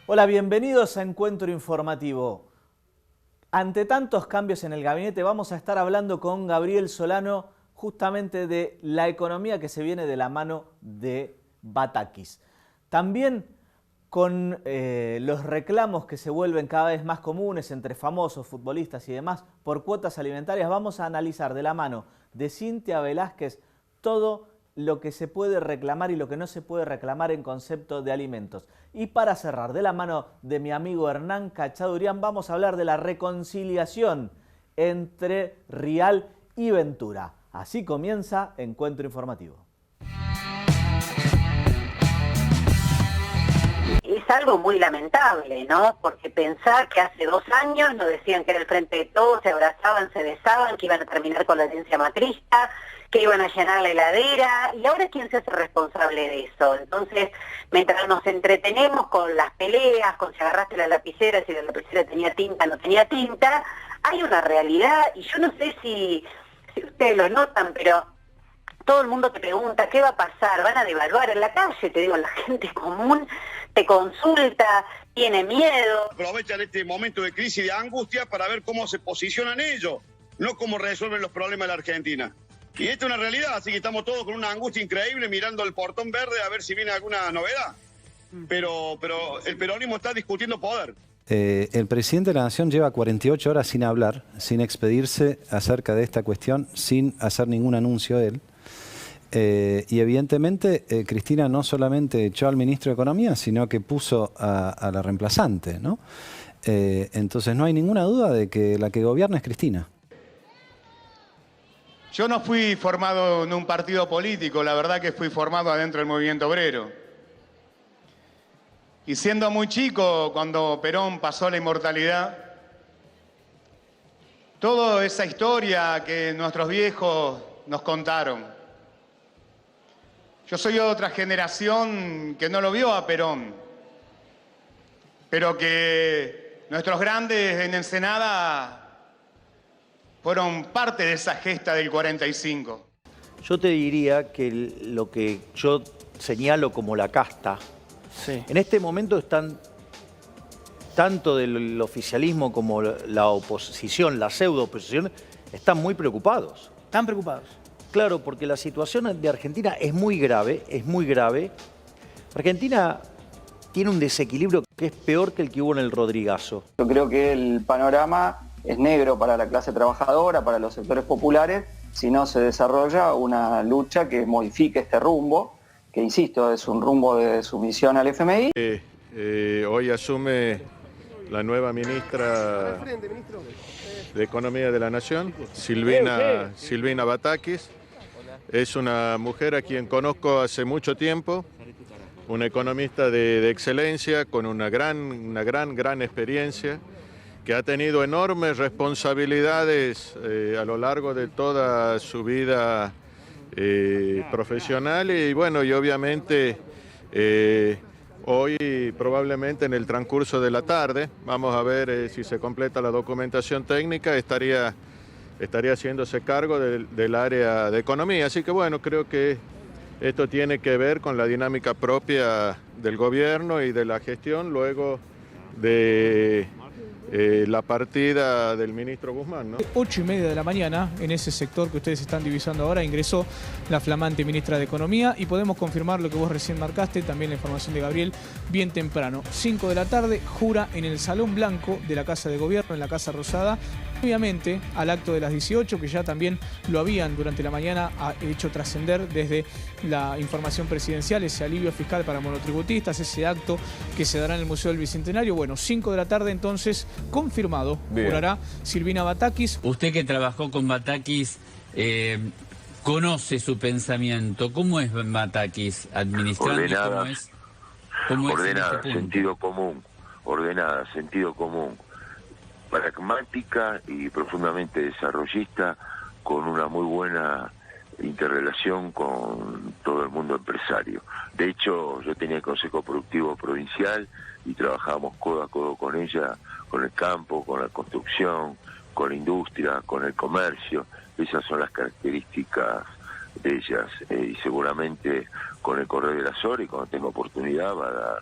Hola, bienvenidos a Encuentro Informativo. Ante tantos cambios en el gabinete, vamos a estar hablando con Gabriel Solano justamente de la economía que se viene de la mano de Batakis. También con los reclamos que se vuelven cada vez más comunes entre famosos, futbolistas y demás por cuotas alimentarias, vamos a analizar de la mano de Cintia Velázquez todo lo que se puede reclamar y lo que no se puede reclamar en concepto de alimentos. Y para cerrar, de la mano de mi amigo Hernán Cachadurian, vamos a hablar de la reconciliación entre Rial y Ventura. Así comienza Encuentro Informativo. Es algo muy lamentable, ¿no? Porque pensar que hace 2 años nos decían que era el frente de todos, se abrazaban, se besaban, que iban a terminar con la herencia matrista, que iban a llenar la heladera, y ahora ¿quién se hace responsable de eso? Entonces, mientras nos entretenemos con las peleas, con si agarraste la lapicera, si la lapicera tenía tinta, no tenía tinta, hay una realidad, y yo no sé si ustedes lo notan, pero todo el mundo te pregunta, ¿qué va a pasar? ¿Van a devaluar en la calle? Te digo, la gente común te consulta, tiene miedo. Aprovechan este momento de crisis y de angustia para ver cómo se posicionan ellos, no cómo resuelven los problemas de la Argentina. Y esta es una realidad, así que estamos todos con una angustia increíble mirando el portón verde a ver si viene alguna novedad. Pero el peronismo está discutiendo poder. El presidente de la Nación lleva 48 horas sin hablar, sin expedirse acerca de esta cuestión, sin hacer ningún anuncio él. Y evidentemente Cristina no solamente echó al ministro de Economía, sino que puso a la reemplazante, ¿no? Entonces no hay ninguna duda de que la que gobierna es Cristina. Yo no fui formado en un partido político, la verdad que fui formado adentro del movimiento obrero. Y siendo muy chico, cuando Perón pasó la inmortalidad, toda esa historia que nuestros viejos nos contaron. Yo soy de otra generación que no lo vio a Perón, pero que nuestros grandes en Ensenada fueron parte de esa gesta del 45. Yo te diría que lo que yo señalo como la casta, sí, en este momento están tanto del oficialismo como la oposición, la pseudo-oposición, están muy preocupados. ¿Están preocupados? Claro, porque la situación de Argentina es muy grave, es muy grave. Argentina tiene un desequilibrio que es peor que el que hubo en el Rodrigazo. Yo creo que el panorama es negro para la clase trabajadora, para los sectores populares, si no se desarrolla una lucha que modifique este rumbo, que insisto, es un rumbo de sumisión al FMI. Hoy asume la nueva ministra de Economía de la Nación, Silvina Batakis. Es una mujer a quien conozco hace mucho tiempo, una economista de excelencia, con una gran experiencia, que ha tenido enormes responsabilidades a lo largo de toda su vida profesional y bueno, y obviamente hoy probablemente en el transcurso de la tarde, vamos a ver si se completa la documentación técnica, estaría haciéndose cargo del área de economía. Así que bueno, creo que esto tiene que ver con la dinámica propia del gobierno y de la gestión luego de la partida del ministro Guzmán, ¿no? 8:30 de la mañana, en ese sector que ustedes están divisando ahora, ingresó la flamante ministra de Economía y podemos confirmar lo que vos recién marcaste, también la información de Gabriel, bien temprano. 5 de la tarde, jura en el Salón Blanco de la Casa de Gobierno, en la Casa Rosada, obviamente al acto de las 18, que ya también lo habían durante la mañana hecho trascender desde la información presidencial, ese alivio fiscal para monotributistas, ese acto que se dará en el Museo del Bicentenario. Bueno, 5 de la tarde entonces, confirmado, jurará Silvina Batakis. Usted que trabajó con Batakis, conoce su pensamiento. ¿Cómo es Batakis? ¿Administrando? Ordenada, ¿Cómo es ordenada, sentido común, ordenada, sentido común, pragmática y profundamente desarrollista, con una muy buena interrelación con todo el mundo empresario. De hecho, yo tenía el Consejo Productivo Provincial y trabajábamos codo a codo con ella, con el campo, con la construcción, con la industria, con el comercio. Esas son las características de ellas, y seguramente con el correr de las horas y cuando tenga oportunidad va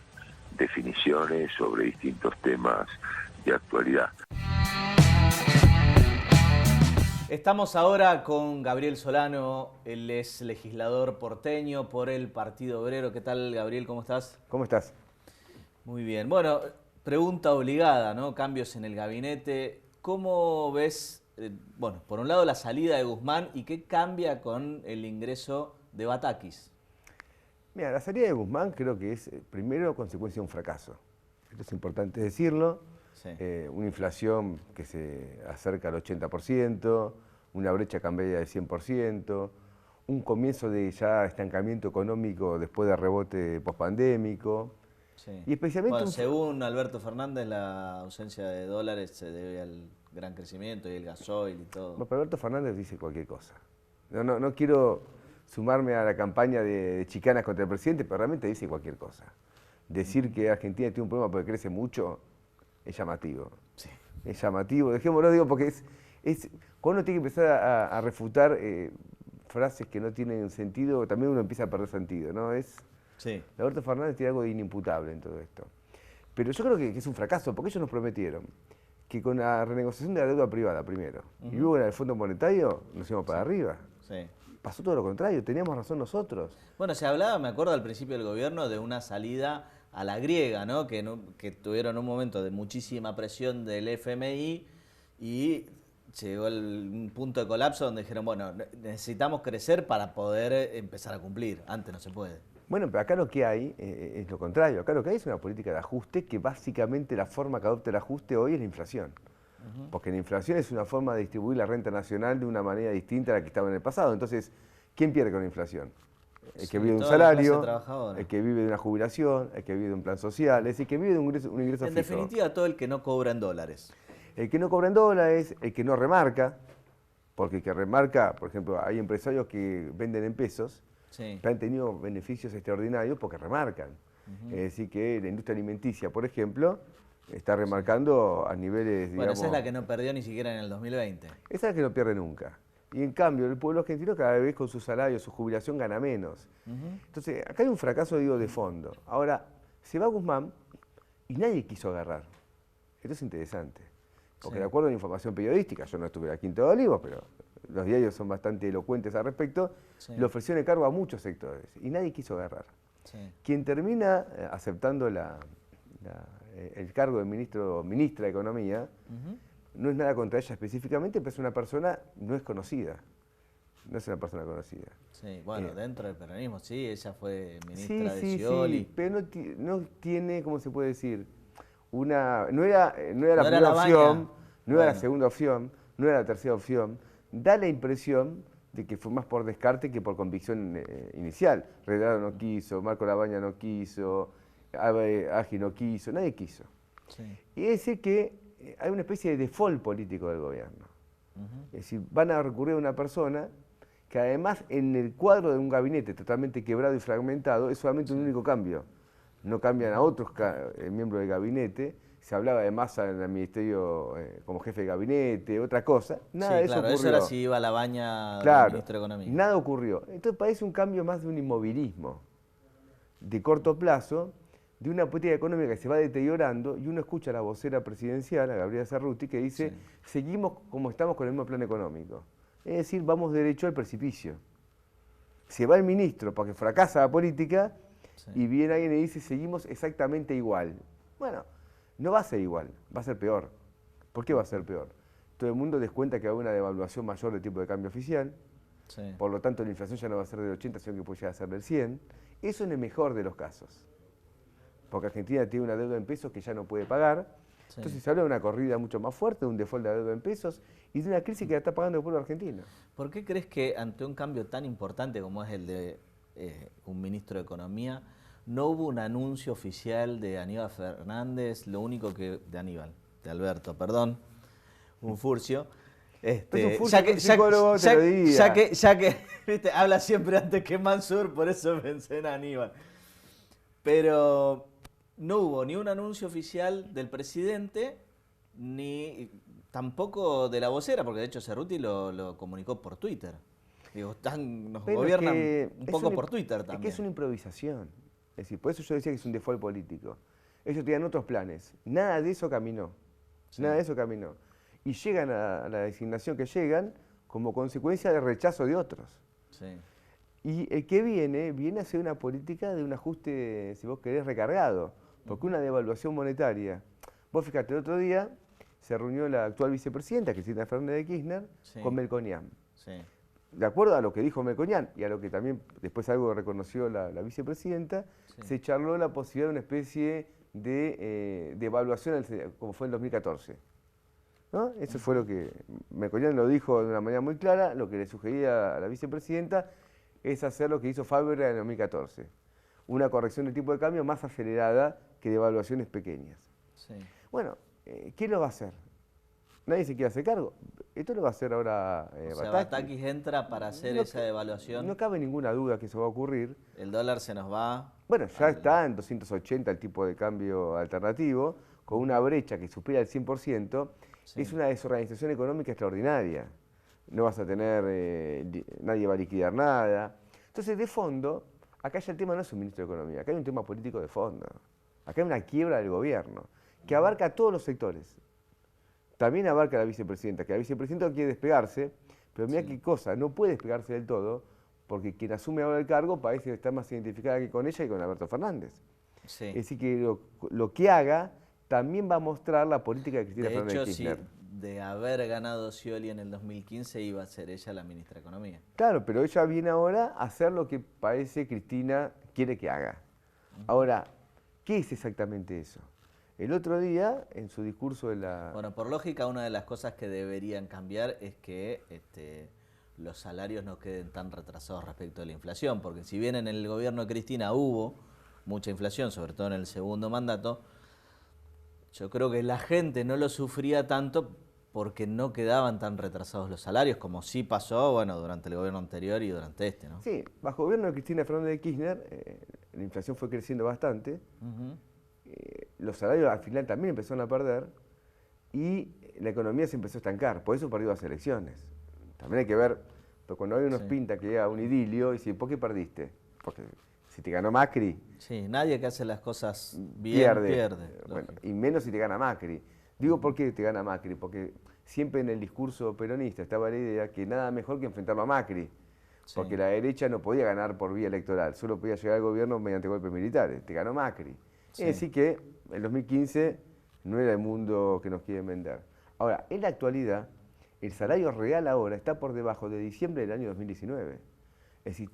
definiciones sobre distintos temas de actualidad. Estamos ahora con Gabriel Solano, él es legislador porteño por el Partido Obrero. ¿Qué tal, Gabriel? ¿Cómo estás? ¿Cómo estás? Muy bien. Bueno, pregunta obligada, ¿no? Cambios en el gabinete. ¿Cómo ves, bueno, por un lado la salida de Guzmán y qué cambia con el ingreso de Batakis? Mira, la salida de Guzmán creo que es primero consecuencia de un fracaso. Esto es importante decirlo. Sí. Una inflación que se acerca al 80%, una brecha cambiaria del 100%, un comienzo de ya estancamiento económico después del rebote pospandémico. Sí. Y especialmente bueno, según Alberto Fernández, la ausencia de dólares se debe al gran crecimiento y el gasoil y todo. Bueno, pero Alberto Fernández dice cualquier cosa. No quiero sumarme a la campaña de chicanas contra el presidente, pero realmente dice cualquier cosa. Decir que Argentina tiene un problema porque crece mucho es llamativo. Sí. Es llamativo, dejémoslo, digo, porque cuando uno tiene que empezar a refutar frases que no tienen sentido, también uno empieza a perder sentido, ¿no? Sí. Alberto Fernández tiene algo de inimputable en todo esto. Pero yo creo que es un fracaso, porque ellos nos prometieron que con la renegociación de la deuda privada primero, y luego en el Fondo Monetario nos íbamos para arriba. Sí. Pasó todo lo contrario, teníamos razón nosotros. Bueno, se hablaba, me acuerdo al principio del gobierno, de una salida a la griega, ¿no? Que tuvieron un momento de muchísima presión del FMI y llegó un punto de colapso donde dijeron, bueno, necesitamos crecer para poder empezar a cumplir, antes no se puede. Bueno, pero acá lo que hay es lo contrario, acá lo que hay es una política de ajuste que básicamente la forma que adopta el ajuste hoy es la inflación. Porque la inflación es una forma de distribuir la renta nacional de una manera distinta a la que estaba en el pasado. Entonces, ¿quién pierde con la inflación? El que vive de un salario, el que vive de una jubilación, el que vive de un plan social, es decir, que vive de un ingreso fijo. En definitiva, todo el que no cobra en dólares. El que no cobra en dólares, el que no remarca, porque el que remarca, por ejemplo, hay empresarios que venden en pesos, que han tenido beneficios extraordinarios porque remarcan. Es decir, que la industria alimenticia, por ejemplo, está remarcando a niveles, digamos... Bueno, esa es la que no perdió ni siquiera en el 2020. Esa es la que no pierde nunca. Y en cambio, el pueblo argentino cada vez con su salario, su jubilación, gana menos. Entonces, acá hay un fracaso, digo, de fondo. Ahora, se va Guzmán y nadie quiso agarrar. Esto es interesante. Porque de acuerdo a la información periodística, yo no estuve en la Quinta de Olivos, pero los diarios son bastante elocuentes al respecto, le ofrecieron el cargo a muchos sectores y nadie quiso agarrar. Quien termina aceptando el cargo de ministra de Economía, no es nada contra ella específicamente, pero es una persona, no es conocida. No es una persona conocida. Sí, bueno, dentro del peronismo, sí, ella fue ministra de Scioli. Sí, pero no tiene, ¿cómo se puede decir? No era la primera opción, no era la segunda opción, no era la tercera opción. Da la impresión de que fue más por descarte que por convicción inicial. Redrado no quiso, Marco Labaña no quiso, Agi no quiso, nadie quiso. Y es decir que hay una especie de default político del gobierno. Es decir, van a recurrir a una persona que además en el cuadro de un gabinete totalmente quebrado y fragmentado es solamente un único cambio. No cambian a otros miembros del gabinete. Se hablaba de Massa en el ministerio como jefe de gabinete, otra cosa. Nada de eso ocurrió. Eso era si iba a Labaña del ministro de Economía. Nada ocurrió. Entonces parece un cambio más de un inmovilismo de corto plazo, de una política económica que se va deteriorando, y uno escucha a la vocera presidencial, a Gabriela Cerruti, que dice, seguimos como estamos con el mismo plan económico. Es decir, vamos derecho al precipicio. Se va el ministro porque fracasa la política, y viene alguien y dice, seguimos exactamente igual. Bueno, no va a ser igual, va a ser peor. ¿Por qué va a ser peor? Todo el mundo descuenta que va a haber una devaluación mayor del tipo de cambio oficial, por lo tanto la inflación ya no va a ser del 80, sino que puede llegar a ser del 100. Eso en el mejor de los casos. Porque Argentina tiene una deuda en pesos que ya no puede pagar. Entonces se habla de una corrida mucho más fuerte, de un default de la deuda en pesos y de una crisis que la está pagando el pueblo argentino. ¿Por qué crees que ante un cambio tan importante como es el de un ministro de Economía, no hubo un anuncio oficial de Aníbal Fernández, lo único que... de Alberto, perdón, un furcio. Ya que ¿viste? Habla siempre antes que Mansur, por eso pensé en Aníbal. Pero no hubo ni un anuncio oficial del presidente, ni tampoco de la vocera, porque de hecho Cerruti lo comunicó por Twitter. Digo, nos gobiernan un poco por Twitter también. Es que es una improvisación. Es decir, por eso yo decía que es un default político. ellos tenían otros planes. Nada de eso caminó. Sí. Nada de eso caminó. Y llegan a la designación que llegan como consecuencia del rechazo de otros. Sí. Y el que viene a hacer una política de un ajuste, si vos querés, recargado. Porque una devaluación monetaria. Vos fíjate, el otro día se reunió la actual vicepresidenta, Cristina Fernández de Kirchner, Sí. con Melconian. Sí. De acuerdo a lo que dijo Melconian y a lo que también después algo reconoció la vicepresidenta, Sí. se charló la posibilidad de una especie de evaluación como fue en 2014. ¿No? Eso fue lo que Melconian lo dijo de una manera muy clara, lo que le sugería a la vicepresidenta es hacer lo que hizo Fábrega en 2014, una corrección de tipo de cambio más acelerada que de evaluaciones pequeñas. Sí. Bueno, ¿quién lo va a hacer? Nadie se quiere hacer cargo. Esto lo va a hacer ahora O sea, Batakis. Batakis entra para hacer esa devaluación. No cabe ninguna duda que eso va a ocurrir. El dólar se nos va. Bueno, ya está en 280 el tipo de cambio alternativo, con una brecha que supera el 100%. Sí. Es una desorganización económica extraordinaria. No vas a tener, nadie va a liquidar nada. Entonces, de fondo, acá ya el tema no es un ministro de Economía, acá hay un tema político de fondo. Acá hay una quiebra del gobierno, que abarca a todos los sectores. También abarca a la vicepresidenta, que la vicepresidenta quiere despegarse, pero mira qué cosa, no puede despegarse del todo, porque quien asume ahora el cargo parece estar más identificada que con ella y con Alberto Fernández. Sí. Es decir, que lo que haga también va a mostrar la política de Cristina De Fernández de hecho, si Kirchner. de haber ganado Scioli en el 2015 iba a ser ella la ministra de Economía. Claro, pero ella viene ahora a hacer lo que parece Cristina quiere que haga. Ahora, ¿qué es exactamente eso? El otro día, en su discurso de la... Bueno, por lógica, una de las cosas que deberían cambiar es que los salarios no queden tan retrasados respecto de la inflación, porque si bien en el gobierno de Cristina hubo mucha inflación, sobre todo en el segundo mandato, yo creo que la gente no lo sufría tanto porque no quedaban tan retrasados los salarios, como sí pasó, bueno, durante el gobierno anterior y durante este, ¿no? Sí, bajo el gobierno de Cristina Fernández de Kirchner, la inflación fue creciendo bastante, los salarios al final también empezaron a perder y la economía se empezó a estancar, por eso perdió las elecciones. También hay que ver, pero cuando hay unos pinta que llega un idilio y dice, ¿por qué perdiste? Porque si te ganó Macri... Sí, nadie que hace las cosas bien pierde. Bueno, y menos si te gana Macri. Digo, ¿por qué te gana Macri? Porque siempre en el discurso peronista estaba la idea que nada mejor que enfrentarlo a Macri. Porque la derecha no podía ganar por vía electoral, solo podía llegar al gobierno mediante golpes militares. Te ganó Macri. Sí. Es decir que en 2015 no era el mundo que nos quieren vender. Ahora, en la actualidad, el salario real ahora está por debajo de diciembre del año 2019. Es decir,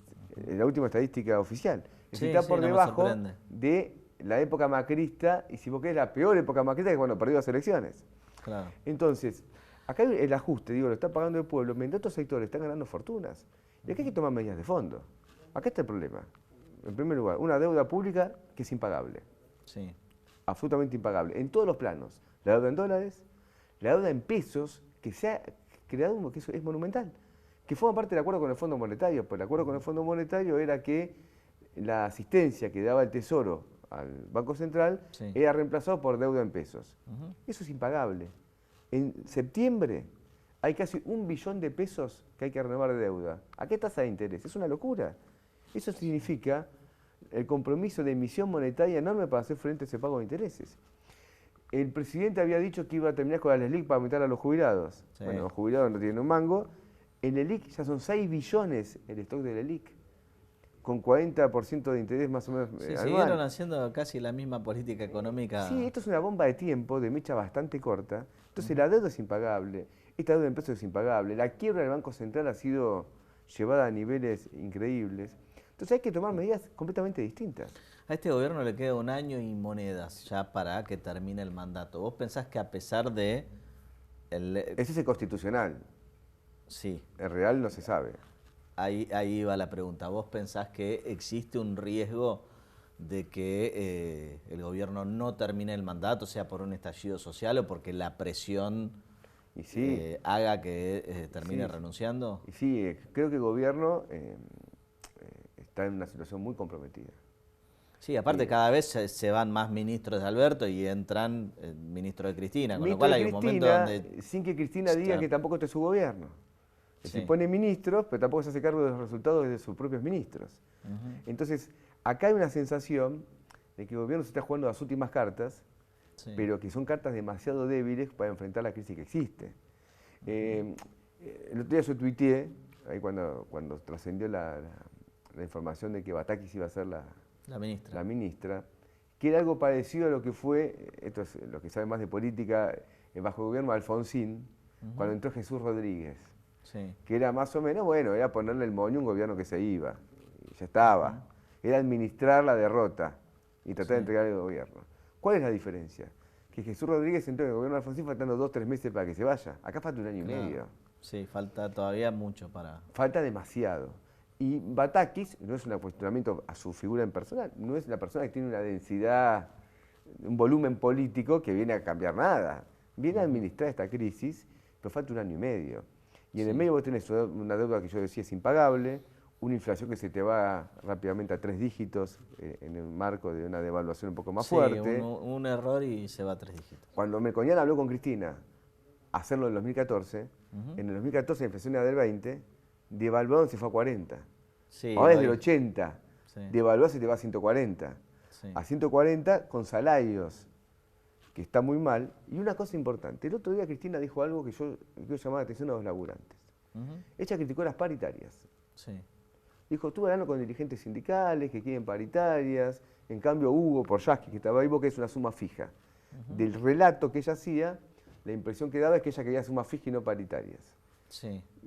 la última estadística oficial. Es decir, está por debajo de la época macrista, y si vos querés, la peor época macrista que cuando perdió las elecciones. Claro. Entonces, acá el ajuste, digo, lo está pagando el pueblo, mientras otros sectores están ganando fortunas. Y acá hay que tomar medidas de fondo. Acá está el problema. En primer lugar, una deuda pública que es impagable. Sí. Absolutamente impagable. En todos los planos. La deuda en dólares, la deuda en pesos, que se ha creado, que es monumental. Que forma parte del acuerdo con el Fondo Monetario. Pues el acuerdo con el Fondo Monetario era que la asistencia que daba el Tesoro al Banco Central era reemplazado por deuda en pesos. Eso es impagable. En septiembre hay casi 1 billón de pesos que hay que renovar de deuda. ¿A qué tasa de interés? Es una locura. Eso significa el compromiso de emisión monetaria enorme para hacer frente a ese pago de intereses. El presidente había dicho que iba a terminar con la LELIC para aumentar a los jubilados. Sí. Bueno, los jubilados no tienen un mango. En LELIC ya son 6 billones el stock de LELIC, con 40% de interés más o menos anual. Siguieron haciendo casi la misma política económica. Sí, esto es una bomba de tiempo, de mecha bastante corta. Entonces la deuda es impagable, esta deuda en pesos es impagable, la quiebra del Banco Central ha sido llevada a niveles increíbles. Entonces hay que tomar medidas completamente distintas. A este gobierno le queda 1 año y monedas ya para que termine el mandato. ¿Vos pensás que a pesar de... Ese es el constitucional. Sí. El real no se sabe. Ahí va la pregunta. ¿Vos pensás que existe un riesgo de que el gobierno no termine el mandato, sea por un estallido social o porque la presión haga que termine renunciando? Y sí, creo que el gobierno está en una situación muy comprometida. Sí, aparte cada vez se van más ministros de Alberto y entran ministros de Cristina, con lo cual hay un momento donde... Sin que Cristina diga que tampoco este es su gobierno. Se pone ministros, pero tampoco se hace cargo de los resultados de sus propios ministros. Entonces, acá hay una sensación de que el gobierno se está jugando las últimas cartas, pero que son cartas demasiado débiles para enfrentar la crisis que existe. El otro día yo tuiteé, ahí cuando trascendió la información de que Batakis iba a ser la ministra, que era algo parecido a lo que fue, esto es lo que sabe más de política, bajo el gobierno de Alfonsín, cuando entró Jesús Rodríguez, que era más o menos, bueno, era ponerle el moño a un gobierno que se iba, y ya estaba, era administrar la derrota y tratar de entregar el gobierno. ¿Cuál es la diferencia? Que Jesús Rodríguez entró en el gobierno de Alfonsín faltando 2 o 3 meses para que se vaya. Acá falta 1 año y medio. Sí, falta todavía mucho para... Falta demasiado. Y Batakis no es un cuestionamiento a su figura en personal, no es una persona que tiene una densidad, un volumen político que viene a cambiar nada. Viene a administrar esta crisis, pero falta 1 año y medio. Y en el medio vos tenés una deuda que yo decía es impagable, una inflación que se te va rápidamente a 3 dígitos en el marco de una devaluación un poco más fuerte. Un error y se va a 3 dígitos. Cuando Melconian habló con Cristina hacerlo en el 2014, en el 2014 la inflación era del 20, devaluaron se fue a 40. Ahora es del 80, devaluás y te va a 140. A 140 con salarios, que está muy mal. Y una cosa importante, el otro día Cristina dijo algo que yo quiero llamar la atención a los laburantes. Ella criticó las paritarias. Dijo, estuve hablando con dirigentes sindicales que quieren paritarias, en cambio Hugo Porjaski, que estaba ahí, que es una suma fija. Del relato que ella hacía, la impresión que daba es que ella quería sumas fijas y no paritarias.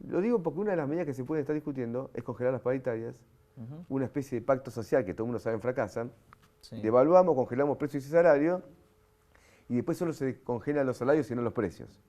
Lo digo porque una de las medidas que se pueden estar discutiendo es congelar las paritarias, una especie de pacto social que todo el mundo sabe fracasan, devaluamos, congelamos precios y salarios, y después solo se congelan los salarios y no los precios.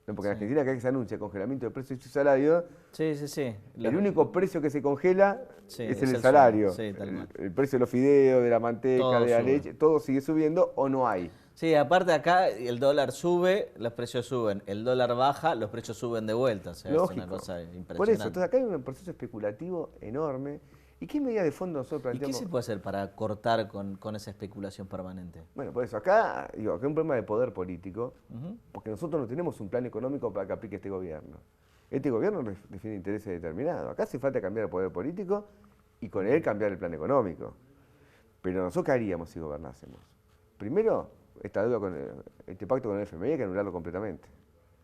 No, porque en Argentina cada vez que se anuncia congelamiento de precios y salarios, el único precio que se congela es el salario. El precio de los fideos, de la manteca, todo de la leche, todo sigue subiendo o no hay. Sí, aparte acá el dólar sube, los precios suben. El dólar baja, los precios suben de vuelta. O sea, es una cosa impresionante. Por eso, entonces acá hay un proceso especulativo enorme. ¿Y qué medida de fondo nosotros planteamos? ¿Y qué se puede hacer para cortar con esa especulación permanente? Bueno, por eso, acá hay un problema de poder político, porque nosotros no tenemos un plan económico para que aplique este gobierno. Este gobierno define intereses determinados. Acá hace falta cambiar el poder político y con él cambiar el plan económico. Pero nosotros, ¿qué haríamos si gobernásemos? Primero, esta deuda este pacto con el FMI hay que anularlo completamente.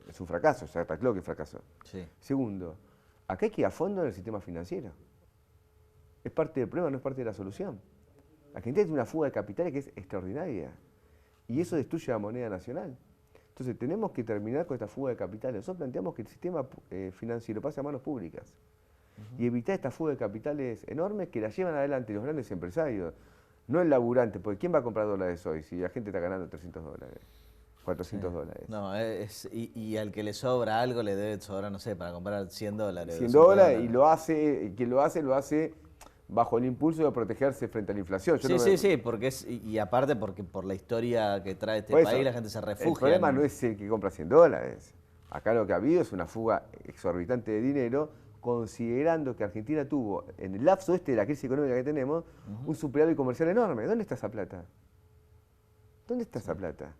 Es un fracaso, ya está claro que fracasó. Segundo, acá hay que ir a fondo en el sistema financiero. Es parte del problema, no es parte de la solución. Argentina tiene una fuga de capitales que es extraordinaria y eso destruye la moneda nacional. Entonces tenemos que terminar con esta fuga de capitales. Nosotros planteamos que el sistema financiero pase a manos públicas y evitar esta fuga de capitales enormes que la llevan adelante los grandes empresarios, no el laburante, porque ¿quién va a comprar dólares hoy si la gente está ganando $300, $400? No, y al que le sobra algo le debe sobrar, no sé, para comprar $100. $100 y lo hace, quien lo hace bajo el impulso de protegerse frente a la inflación. Sí, porque y aparte porque por la historia que trae este país la gente se refugia. El problema no es el que compra $100. Acá lo que ha habido es una fuga exorbitante de dinero, considerando que Argentina tuvo, en el lapso de la crisis económica que tenemos, un superávit comercial enorme. ¿Dónde está esa plata? ¿Dónde está esa plata?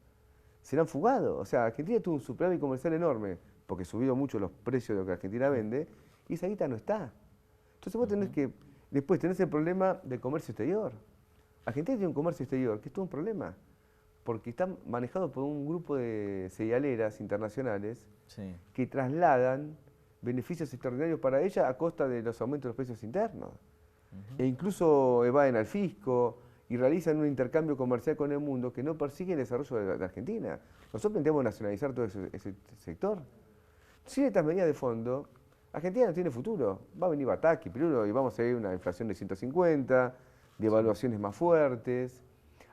Se la han fugado. O sea, Argentina tuvo un superávit comercial enorme, porque subió mucho los precios de lo que Argentina vende, y esa guita no está. Entonces vos tenés que... Después tenés el problema del comercio exterior. Argentina tiene un comercio exterior que es todo un problema, porque está manejado por un grupo de cerealeras internacionales que trasladan beneficios extraordinarios para ella a costa de los aumentos de los precios internos. E incluso evaden al fisco y realizan un intercambio comercial con el mundo que no persigue el desarrollo de Argentina. Nosotros planteamos nacionalizar todo ese sector. Sin estas medidas de fondo, Argentina no tiene futuro. Va a venir Bataki primero y vamos a ver una inflación de 150, devaluaciones más fuertes.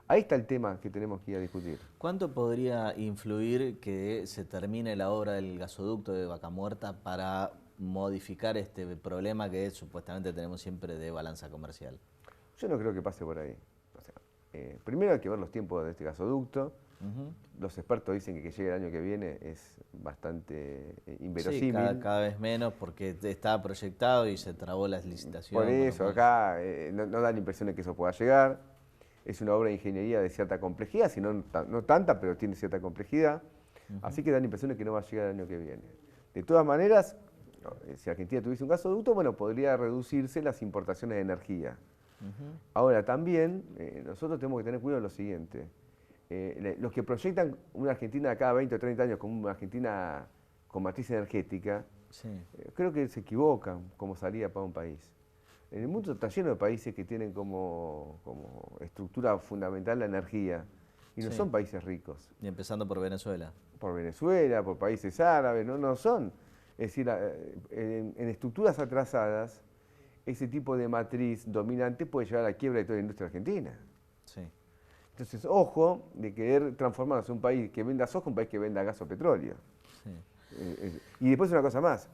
Ahí está el tema que tenemos que ir a discutir. ¿Cuánto podría influir que se termine la obra del gasoducto de Vaca Muerta para modificar este problema que supuestamente tenemos siempre de balanza comercial? Yo no creo que pase por ahí. O sea, primero hay que ver los tiempos de este gasoducto. Los expertos dicen que llegue el año que viene es bastante inverosímil. Sí, cada vez menos porque estaba proyectado y se trabó las licitaciones. Por eso, acá no da la impresión de que eso pueda llegar. Es una obra de ingeniería de cierta complejidad, si no tanta, pero tiene cierta complejidad. Así que da la impresión de que no va a llegar el año que viene. De todas maneras, si Argentina tuviese un gasoducto, bueno, podría reducirse las importaciones de energía. Ahora, también nosotros tenemos que tener cuidado en lo siguiente. Los que proyectan una Argentina de cada 20 o 30 años como una Argentina con matriz energética, creo que se equivocan como salida para un país. En el mundo está lleno de países que tienen como estructura fundamental la energía y no son países ricos. Y empezando por Venezuela. Por Venezuela, por países árabes, no son. Es decir, en estructuras atrasadas, ese tipo de matriz dominante puede llevar a la quiebra de toda la industria argentina. Entonces, ojo de querer transformarnos en un país que venda soja, un país que venda gas o petróleo. Y después una cosa más,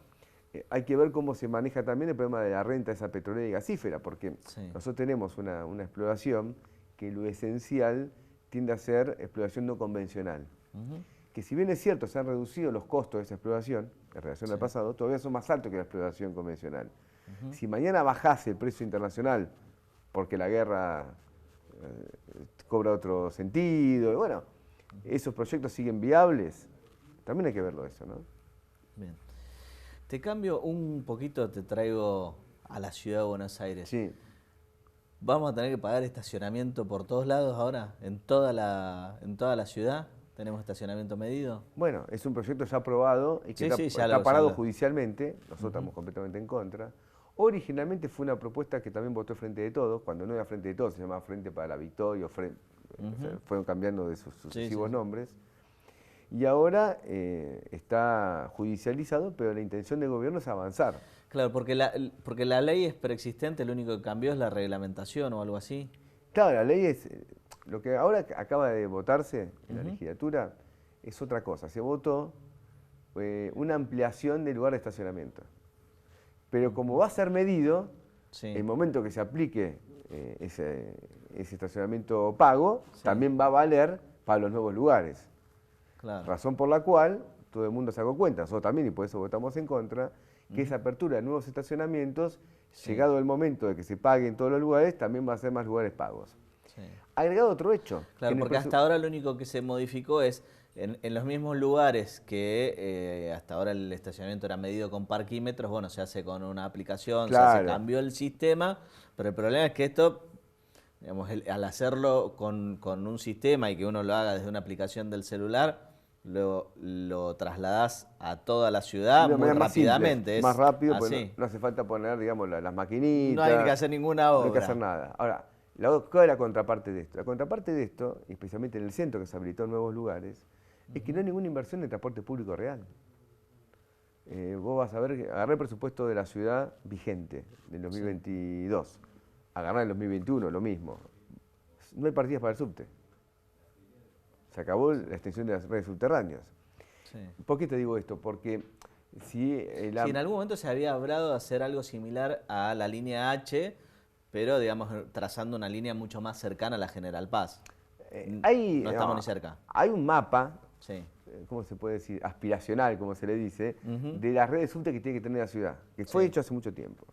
hay que ver cómo se maneja también el problema de la renta de esa petrolera y gasífera, porque nosotros tenemos una exploración que lo esencial tiende a ser exploración no convencional. Que si bien es cierto, se han reducido los costos de esa exploración en relación al pasado, todavía son más altos que la exploración convencional. Si mañana bajase el precio internacional porque la guerra cobra otro sentido, y bueno, esos proyectos siguen viables, también hay que verlo eso, ¿no? Bien. Te cambio un poquito, te traigo a la ciudad de Buenos Aires. Sí. ¿Vamos a tener que pagar estacionamiento por todos lados ahora? ¿En toda la ciudad tenemos estacionamiento medido? Bueno, es un proyecto ya aprobado y que está parado judicialmente, nosotros estamos completamente en contra. Originalmente fue una propuesta que también votó Frente de Todos, cuando no era Frente de Todos, se llamaba Frente para la Victoria, fueron cambiando de sus sucesivos nombres. Y ahora está judicializado, pero la intención del gobierno es avanzar. Claro, porque la ley es preexistente, lo único que cambió es la reglamentación o algo así. Claro, la ley es... Lo que ahora acaba de votarse en la legislatura es otra cosa. Se votó una ampliación del lugar de estacionamiento. Pero como va a ser medido, el momento que se aplique ese estacionamiento pago, también va a valer para los nuevos lugares. Claro. Razón por la cual todo el mundo se sacó cuenta, nosotros también, y por eso votamos en contra, que esa apertura de nuevos estacionamientos, llegado el momento de que se pague en todos los lugares, también va a ser más lugares pagos. Agregado otro hecho. Claro, porque hasta ahora lo único que se modificó es en los mismos lugares que hasta ahora el estacionamiento era medido con parquímetros, bueno, se hace con una aplicación, se cambió el sistema, pero el problema es que esto, digamos, al hacerlo con un sistema y que uno lo haga desde una aplicación del celular, lo trasladás a toda la ciudad muy rápidamente. Más rápido, porque no hace falta poner, digamos, las maquinitas. No hay que hacer ninguna obra. No hay que hacer nada. Ahora, ¿cuál es la contraparte de esto? La contraparte de esto, especialmente en el centro que se habilitó en nuevos lugares, es que no hay ninguna inversión en transporte público real. Vos vas a ver, agarré el presupuesto de la ciudad vigente, del 2022, agarré el 2021, lo mismo. No hay partidas para el subte. Se acabó la extensión de las redes subterráneas. ¿Por qué te digo esto? Porque si en algún momento se había hablado de hacer algo similar a la línea H, pero digamos trazando una línea mucho más cercana a la General Paz. No estamos ni cerca. Hay un mapa, ¿cómo se puede decir? Aspiracional, como se le dice, de las redes subte que tiene que tener la ciudad, que fue hecho hace mucho tiempo.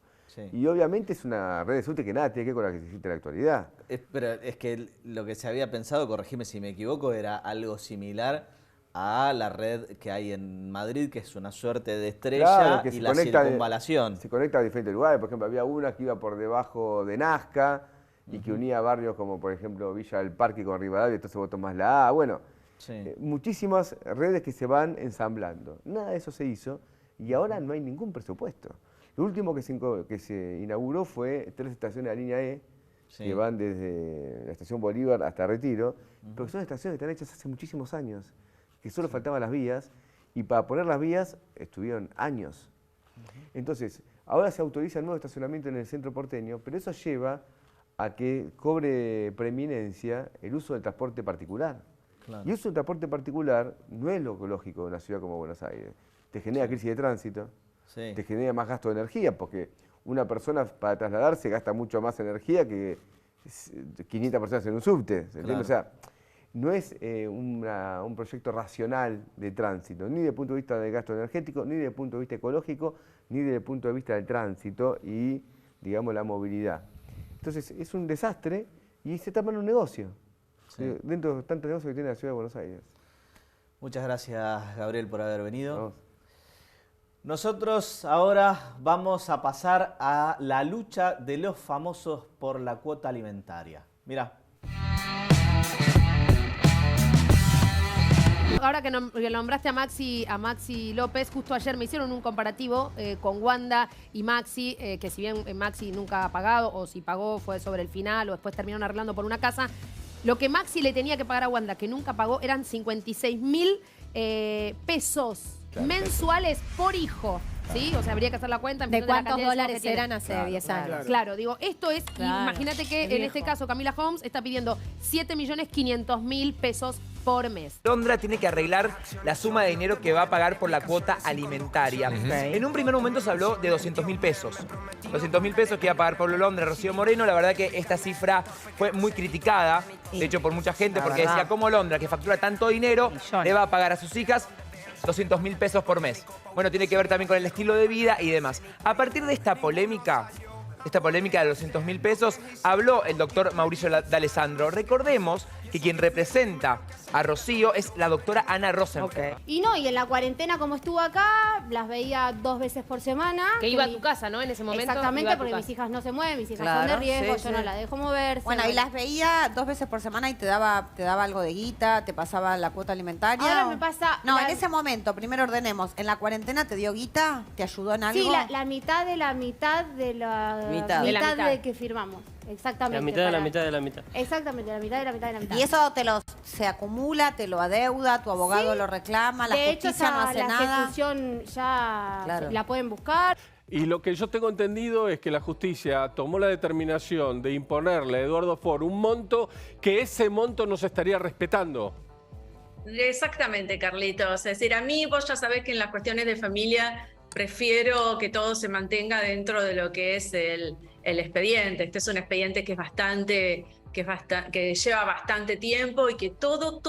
Y obviamente es una red de subte que nada tiene que ver con la que existe en la actualidad. Pero es que lo que se había pensado, corregime si me equivoco, era algo similar a la red que hay en Madrid, que es una suerte de estrella, y la circunvalación. Se conecta a diferentes lugares. Por ejemplo, había una que iba por debajo de Nazca y que unía barrios como, por ejemplo, Villa del Parque con Rivadavia, entonces vos tomás la A. Bueno, muchísimas redes que se van ensamblando. Nada de eso se hizo y ahora no hay ningún presupuesto. Lo último que se inauguró fue 3 estaciones de la línea E, que van desde la estación Bolívar hasta Retiro, pero son estaciones que están hechas hace muchísimos años, que solo faltaban las vías, y para poner las vías estuvieron años. Entonces, ahora se autoriza el nuevo estacionamiento en el centro porteño, pero eso lleva a que cobre preeminencia el uso del transporte particular. Y el uso del transporte particular no es lo lógico de una ciudad como Buenos Aires. Te genera crisis de tránsito, te genera más gasto de energía, porque una persona para trasladarse gasta mucho más energía que 500 personas en un subte. O sea, no es un proyecto racional de tránsito, ni desde el punto de vista del gasto energético, ni desde el punto de vista ecológico, ni desde el punto de vista del tránsito y, digamos, la movilidad. Entonces, es un desastre y se tapa en un negocio, dentro de tantos negocios que tiene la ciudad de Buenos Aires. Muchas gracias, Gabriel, por haber venido. Nosotros ahora vamos a pasar a la lucha de los famosos por la cuota alimentaria. Mirá. Ahora que nombraste a Maxi López, justo ayer me hicieron un comparativo con Wanda y Maxi, que si bien Maxi nunca ha pagado, o si pagó fue sobre el final, o después terminaron arreglando por una casa, lo que Maxi le tenía que pagar a Wanda, que nunca pagó, eran 56.000 pesos mensuales por hijo. ¿Sí? O sea, habría que hacer la cuenta. ¿De cuántos dólares eran hace 10 años? Claro, digo, esto es, imagínate que en este caso Camila Homs está pidiendo 7.500.000 pesos por mes. Londra tiene que arreglar la suma de dinero que va a pagar por la cuota alimentaria. En un primer momento se habló de 200.000 pesos. 200.000 pesos que iba a pagar Pablo Londra, Rocío Moreno. La verdad que esta cifra fue muy criticada, de hecho por mucha gente, porque decía, ¿cómo Londra, que factura tanto dinero, le va a pagar a sus hijas 200.000 pesos por mes? Bueno, tiene que ver también con el estilo de vida y demás. A partir de esta polémica de los 200.000 pesos, habló el doctor Mauricio D'Alessandro. Recordemos que quien representa a Rocío es la doctora Ana Rosenfeld. Y en la cuarentena, como estuvo acá, las veía 2 veces por semana. Que iba a tu casa, ¿no? En ese momento. Exactamente, porque mis hijas no se mueven, mis hijas son de riesgo, yo no la dejo moverse. Bueno, y las veía 2 veces por semana y te daba algo de guita, te pasaba la cuota alimentaria. Ahora me pasa... No, en ese momento, primero ordenemos, ¿en la cuarentena te dio guita? ¿Te ayudó en algo? Sí, la mitad de la mitad de que firmamos. Exactamente. La mitad de la mitad de la mitad. Exactamente, la mitad de la mitad de la mitad. ¿Y eso se acumula, te lo adeuda, tu abogado lo reclama, la justicia no hace nada? La ejecución ya la pueden buscar. Y lo que yo tengo entendido es que la justicia tomó la determinación de imponerle a Eduardo Ford un monto que ese monto no se estaría respetando. Exactamente, Carlitos. Es decir, a mí vos ya sabés que en las cuestiones de familia prefiero que todo se mantenga dentro de lo que es el expediente. Este es un expediente que lleva bastante tiempo y que todo,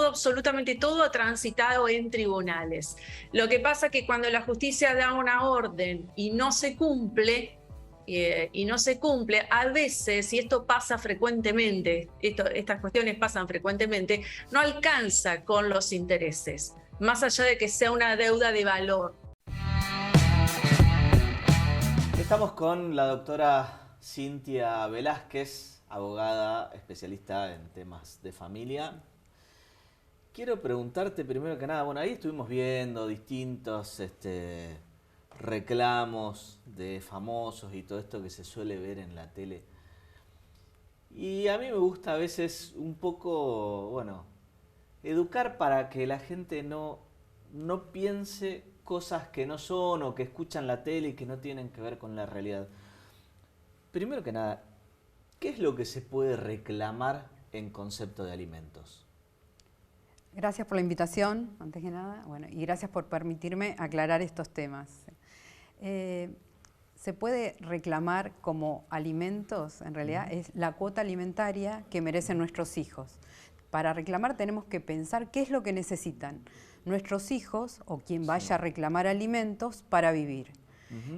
absolutamente todo ha transitado en tribunales. Lo que pasa es que cuando la justicia da una orden y no se cumple, a veces, y esto pasa frecuentemente, estas cuestiones pasan frecuentemente, no alcanza con los intereses, más allá de que sea una deuda de valor. Estamos con la doctora Cintia Velázquez, abogada especialista en temas de familia. Quiero preguntarte primero que nada, bueno, ahí estuvimos viendo distintos reclamos de famosos y todo esto que se suele ver en la tele. Y a mí me gusta a veces un poco, bueno, educar para que la gente no piense cosas que no son o que escuchan la tele y que no tienen que ver con la realidad. Primero que nada, ¿qué es lo que se puede reclamar en concepto de alimentos? Gracias por la invitación, antes que nada, y gracias por permitirme aclarar estos temas. Se puede reclamar como alimentos, en realidad, es la cuota alimentaria que merecen nuestros hijos. Para reclamar tenemos que pensar qué es lo que necesitan nuestros hijos o quien vaya a reclamar alimentos para vivir.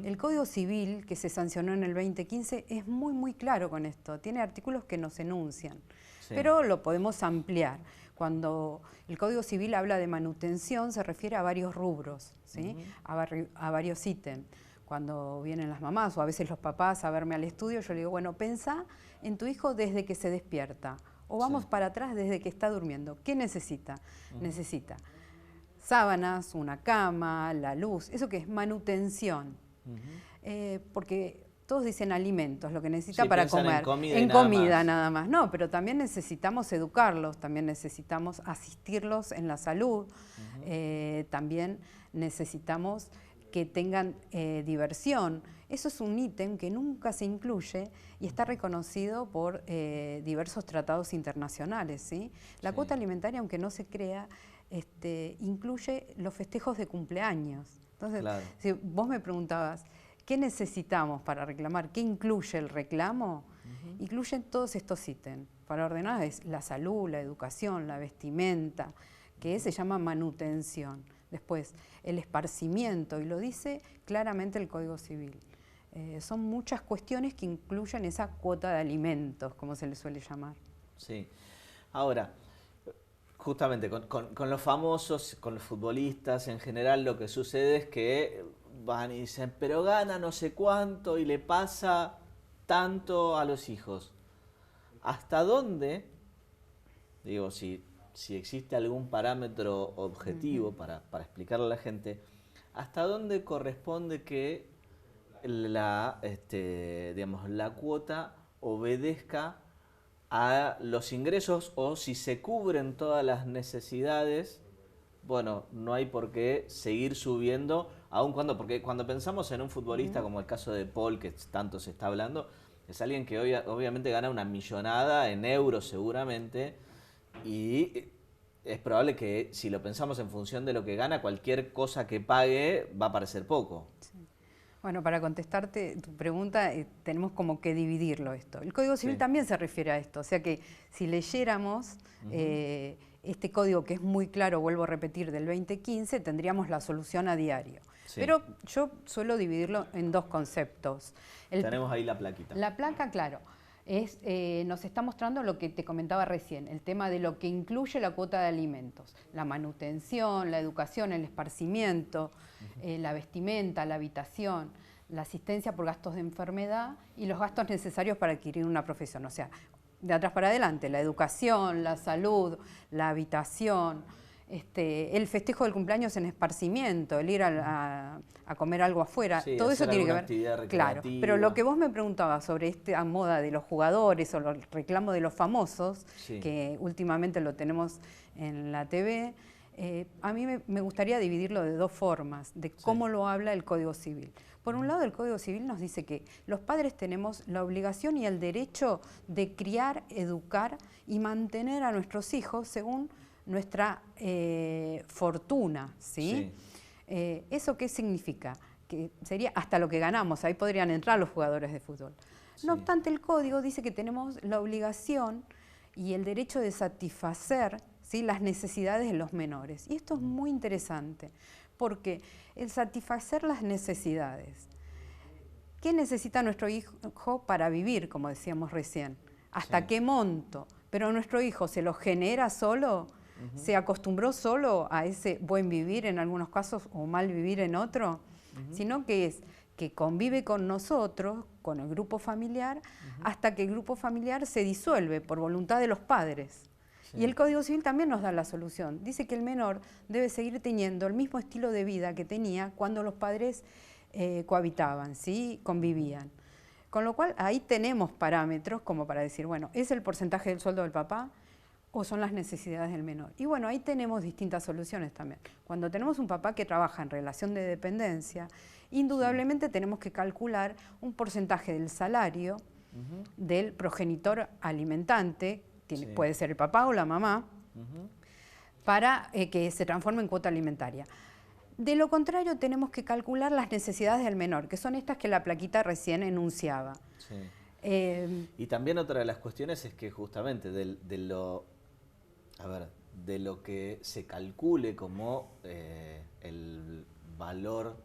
El Código Civil, que se sancionó en el 2015, es muy claro con esto. Tiene artículos que nos enuncian, pero lo podemos ampliar. Cuando el Código Civil habla de manutención, se refiere a varios rubros, ¿sí? A varios ítems. Cuando vienen las mamás o a veces los papás a verme al estudio, yo le digo, bueno, pensá en tu hijo desde que se despierta o vamos para atrás desde que está durmiendo. ¿Qué necesita? Necesita sábanas, una cama, la luz, eso que es manutención. Porque todos dicen alimentos, lo que necesita para comer. En comida nada más. No, pero también necesitamos educarlos, también necesitamos asistirlos en la salud, también necesitamos que tengan diversión. Eso es un ítem que nunca se incluye y está reconocido por diversos tratados internacionales, ¿sí? La cuota alimentaria, aunque no se crea, incluye los festejos de cumpleaños. Entonces, si vos me preguntabas, ¿qué necesitamos para reclamar? ¿Qué incluye el reclamo? Incluyen todos estos ítems. Para ordenar es la salud, la educación, la vestimenta, que se llama manutención. Después, el esparcimiento, y lo dice claramente el Código Civil. Son muchas cuestiones que incluyen esa cuota de alimentos, como se le suele llamar. Sí. Ahora, Justamente, con los famosos, con los futbolistas en general, lo que sucede es que van y dicen, pero gana no sé cuánto y le pasa tanto a los hijos. ¿Hasta dónde, digo, si existe algún parámetro objetivo para explicarle a la gente, hasta dónde corresponde que la cuota obedezca a los ingresos, o si se cubren todas las necesidades, bueno, no hay por qué seguir subiendo, aun cuando, porque cuando pensamos en un futbolista como el caso de Paul, que tanto se está hablando, es alguien que obviamente gana una millonada en euros seguramente, y es probable que si lo pensamos en función de lo que gana, cualquier cosa que pague va a parecer poco. Sí. Bueno, para contestarte tu pregunta, tenemos como que dividirlo esto. El Código Civil también se refiere a esto, o sea que si leyéramos este código, que es muy claro, vuelvo a repetir, del 2015, tendríamos la solución a diario. Sí. Pero yo suelo dividirlo en dos conceptos. Tenemos ahí la plaquita. La placa, claro, nos está mostrando lo que te comentaba recién, el tema de lo que incluye la cuota de alimentos, la manutención, la educación, el esparcimiento, la vestimenta, la habitación, la asistencia por gastos de enfermedad y los gastos necesarios para adquirir una profesión. O sea, de atrás para adelante, la educación, la salud, la habitación, el festejo del cumpleaños en esparcimiento, el ir a comer algo afuera, todo eso tiene que ver. Claro, pero lo que vos me preguntabas sobre esta moda de los jugadores o los reclamos de los famosos, que últimamente lo tenemos en la TV, a mí me gustaría dividirlo de dos formas, de cómo lo habla el Código Civil. Por un lado, el Código Civil nos dice que los padres tenemos la obligación y el derecho de criar, educar y mantener a nuestros hijos según nuestra fortuna, ¿sí? ¿Eso qué significa? Que sería hasta lo que ganamos, ahí podrían entrar los jugadores de fútbol. No obstante, el Código dice que tenemos la obligación y el derecho de satisfacer, ¿sí?, las necesidades de los menores. Y esto es muy interesante, porque el satisfacer las necesidades, ¿qué necesita nuestro hijo para vivir, como decíamos recién? ¿Hasta qué monto? Pero nuestro hijo se lo genera solo, se acostumbró solo a ese buen vivir en algunos casos o mal vivir en otro, sino que es que convive con nosotros, con el grupo familiar, hasta que el grupo familiar se disuelve por voluntad de los padres. Y el Código Civil también nos da la solución. Dice que el menor debe seguir teniendo el mismo estilo de vida que tenía cuando los padres cohabitaban, ¿sí?, convivían. Con lo cual ahí tenemos parámetros como para decir, bueno, ¿es el porcentaje del sueldo del papá o son las necesidades del menor? Y bueno, ahí tenemos distintas soluciones también. Cuando tenemos un papá que trabaja en relación de dependencia, indudablemente tenemos que calcular un porcentaje del salario del progenitor alimentante, puede ser el papá o la mamá, para que se transforme en cuota alimentaria. De lo contrario, tenemos que calcular las necesidades del menor, que son estas que la plaquita recién enunciaba. Y también otra de las cuestiones es que justamente de lo que se calcule como el valor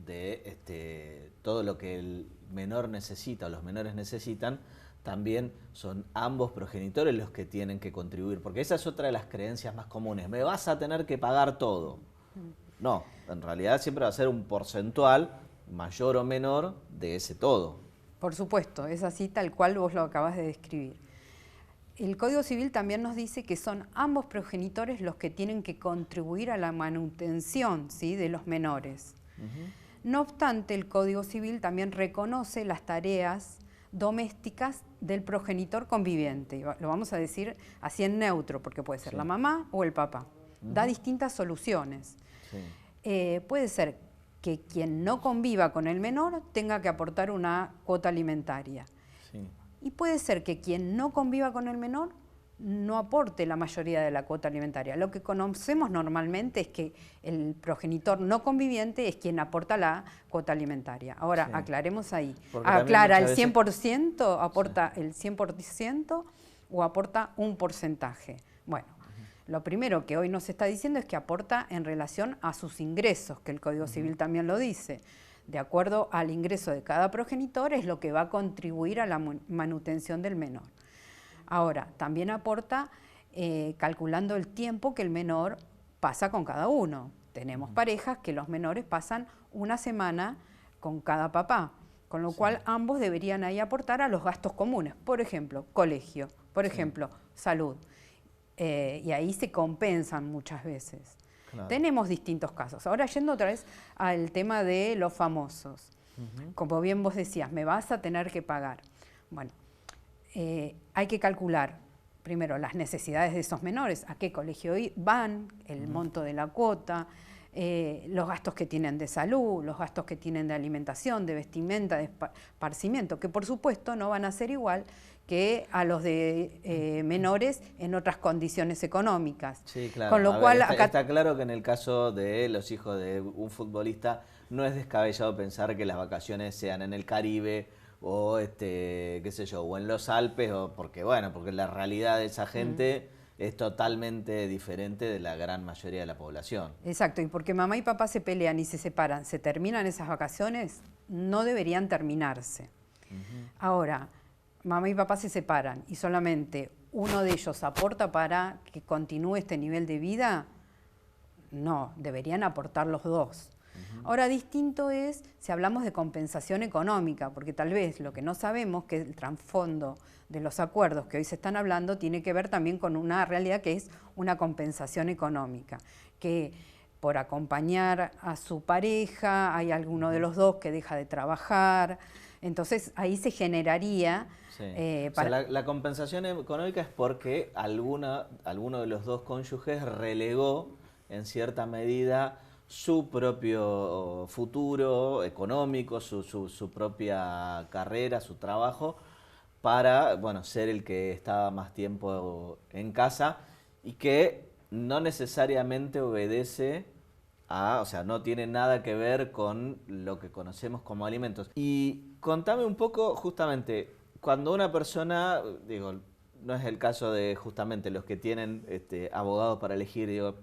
de todo lo que el menor necesita o los menores necesitan, también son ambos progenitores los que tienen que contribuir, porque esa es otra de las creencias más comunes. Me vas a tener que pagar todo. No, en realidad siempre va a ser un porcentual mayor o menor de ese todo. Por supuesto, es así tal cual vos lo acabas de describir. El Código Civil también nos dice que son ambos progenitores los que tienen que contribuir a la manutención, ¿sí?, de los menores. No obstante, el Código Civil también reconoce las tareas domésticas del progenitor conviviente. Lo vamos a decir así en neutro, porque puede ser la mamá o el papá. Da distintas soluciones. Puede ser que quien no conviva con el menor tenga que aportar una cuota alimentaria. Y puede ser que quien no conviva con el menor no aporte la mayoría de la cuota alimentaria. Lo que conocemos normalmente es que el progenitor no conviviente es quien aporta la cuota alimentaria. Ahora, aclaremos ahí. ¿Aclara el 100%, aporta el 100% o aporta un porcentaje? Bueno, lo primero que hoy nos está diciendo es que aporta en relación a sus ingresos, que el Código Civil también lo dice. De acuerdo al ingreso de cada progenitor es lo que va a contribuir a la manutención del menor. Ahora, también aporta calculando el tiempo que el menor pasa con cada uno. Tenemos parejas que los menores pasan una semana con cada papá, con lo cual ambos deberían ahí aportar a los gastos comunes. Por ejemplo, colegio, por ejemplo, salud. Y ahí se compensan muchas veces. Claro. Tenemos distintos casos. Ahora, yendo otra vez al tema de los famosos. Como bien vos decías, me vas a tener que pagar. Bueno, hay que calcular primero las necesidades de esos menores, a qué colegio van, el monto de la cuota, los gastos que tienen de salud, los gastos que tienen de alimentación, de vestimenta, de esparcimiento, que por supuesto no van a ser igual que a los de menores en otras condiciones económicas. Sí, claro. Con lo cual, está claro que en el caso de los hijos de un futbolista no es descabellado pensar que las vacaciones sean en el Caribe o qué sé yo, o en los Alpes, o porque la realidad de esa gente es totalmente diferente de la gran mayoría de la población. Exacto, y porque mamá y papá se pelean y se separan, se terminan esas vacaciones, no deberían terminarse. Ahora, mamá y papá se separan y solamente uno de ellos aporta para que continúe este nivel de vida, no, deberían aportar los dos. Ahora, distinto es si hablamos de compensación económica, porque tal vez lo que no sabemos, que el trasfondo de los acuerdos que hoy se están hablando, tiene que ver también con una realidad que es una compensación económica, que por acompañar a su pareja hay alguno de los dos que deja de trabajar, entonces ahí se generaría... Sí. La compensación económica es porque alguno de los dos cónyuges relegó en cierta medida su propio futuro económico, su propia carrera, su trabajo, para ser el que estaba más tiempo en casa y que no necesariamente obedece no tiene nada que ver con lo que conocemos como alimentos. Y contame un poco, justamente, cuando una persona, no es el caso de justamente los que tienen abogados para elegir,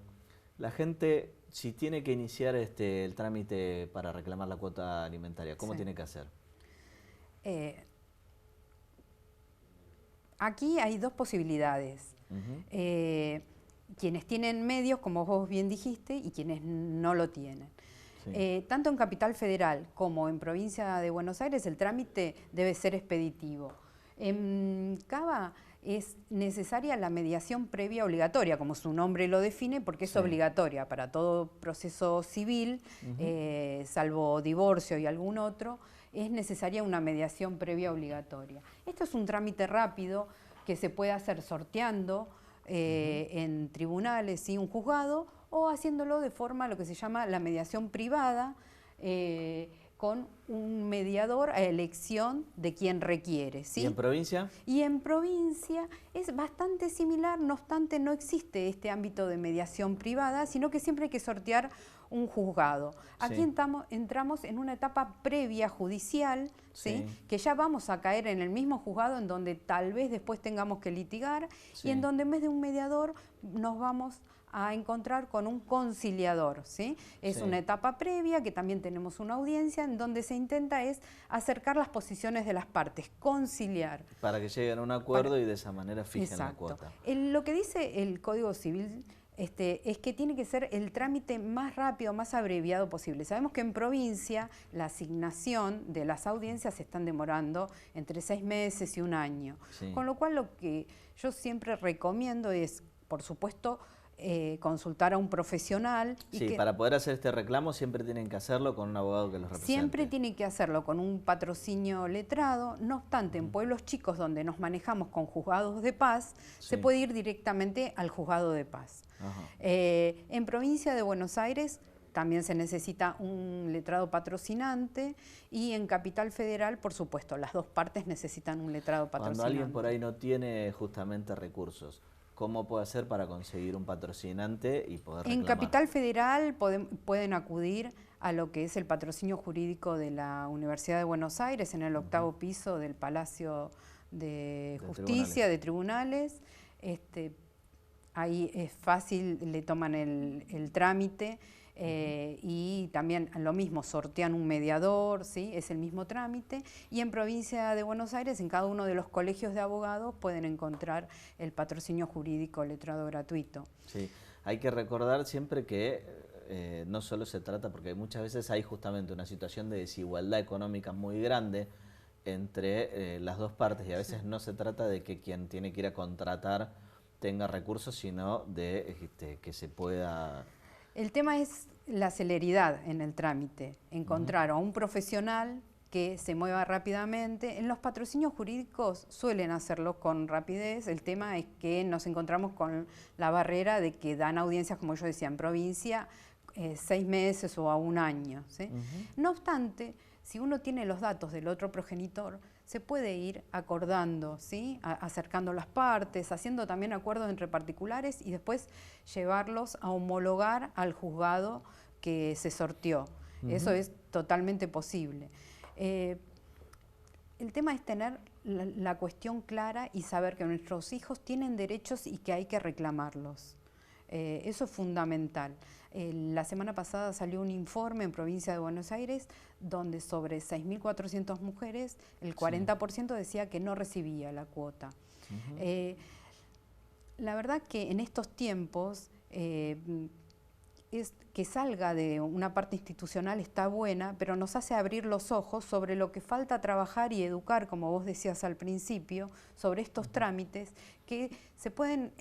la gente, si tiene que iniciar el trámite para reclamar la cuota alimentaria, ¿cómo tiene que hacer? Aquí hay dos posibilidades. Quienes tienen medios, como vos bien dijiste, y quienes no lo tienen. Sí. Tanto en Capital Federal como en Provincia de Buenos Aires el trámite debe ser expeditivo. En Cava es necesaria la mediación previa obligatoria, como su nombre lo define, porque es obligatoria para todo proceso civil, salvo divorcio y algún otro, es necesaria una mediación previa obligatoria. Esto es un trámite rápido que se puede hacer sorteando en tribunales, ¿sí? Un juzgado, o haciéndolo de forma lo que se llama la mediación privada, con un mediador a elección de quien requiere. ¿Sí? ¿Y en provincia? Y en provincia es bastante similar, no obstante no existe este ámbito de mediación privada, sino que siempre hay que sortear un juzgado. Aquí entramos en una etapa previa judicial, ¿sí? Que ya vamos a caer en el mismo juzgado en donde tal vez después tengamos que litigar y en donde en vez de un mediador nos vamos a encontrar con un conciliador, ¿sí? Es una etapa previa que también tenemos una audiencia en donde se intenta acercar las posiciones de las partes, conciliar. Para que lleguen a un acuerdo y de esa manera fijen la cuota. Lo que dice el Código Civil es que tiene que ser el trámite más rápido, más abreviado posible. Sabemos que en provincia la asignación de las audiencias se están demorando entre 6 meses y 1 año. Con lo cual lo que yo siempre recomiendo es, por supuesto, consultar a un profesional. Para poder hacer este reclamo siempre tienen que hacerlo con un abogado que los represente. Siempre tienen que hacerlo con un patrocinio letrado. No obstante, en pueblos chicos donde nos manejamos con juzgados de paz, se puede ir directamente al juzgado de paz. En provincia de Buenos Aires también se necesita un letrado patrocinante y en Capital Federal, por supuesto, las dos partes necesitan un letrado patrocinante. Cuando alguien por ahí no tiene justamente recursos, ¿cómo puede hacer para conseguir un patrocinante y poder reclamar? En Capital Federal pueden acudir a lo que es el patrocinio jurídico de la Universidad de Buenos Aires, en el 8º piso del Palacio de Justicia, de Tribunales. Ahí es fácil, le toman el trámite. Y también lo mismo, sortean un mediador, ¿sí? Es el mismo trámite. Y en provincia de Buenos Aires, en cada uno de los colegios de abogados, pueden encontrar el patrocinio jurídico letrado gratuito. Sí, hay que recordar siempre que no solo se trata, porque muchas veces hay justamente una situación de desigualdad económica muy grande entre las dos partes, y a veces no se trata de que quien tiene que ir a contratar tenga recursos, sino de que se pueda... El tema es la celeridad en el trámite, encontrar a un profesional que se mueva rápidamente. En los patrocinios jurídicos suelen hacerlo con rapidez. El tema es que nos encontramos con la barrera de que dan audiencias, como yo decía, en provincia, 6 meses o a 1 año, ¿sí? No obstante, si uno tiene los datos del otro progenitor, se puede ir acordando, ¿sí? Acercando las partes, haciendo también acuerdos entre particulares y después llevarlos a homologar al juzgado que se sorteó. Eso es totalmente posible. El tema es tener la cuestión clara y saber que nuestros hijos tienen derechos y que hay que reclamarlos. Eso es fundamental. La semana pasada salió un informe en provincia de Buenos Aires donde sobre 6.400 mujeres, el 40% decía que no recibía la cuota. La verdad que en estos tiempos es que salga de una parte institucional está buena, pero nos hace abrir los ojos sobre lo que falta trabajar y educar, como vos decías al principio, sobre estos trámites que se pueden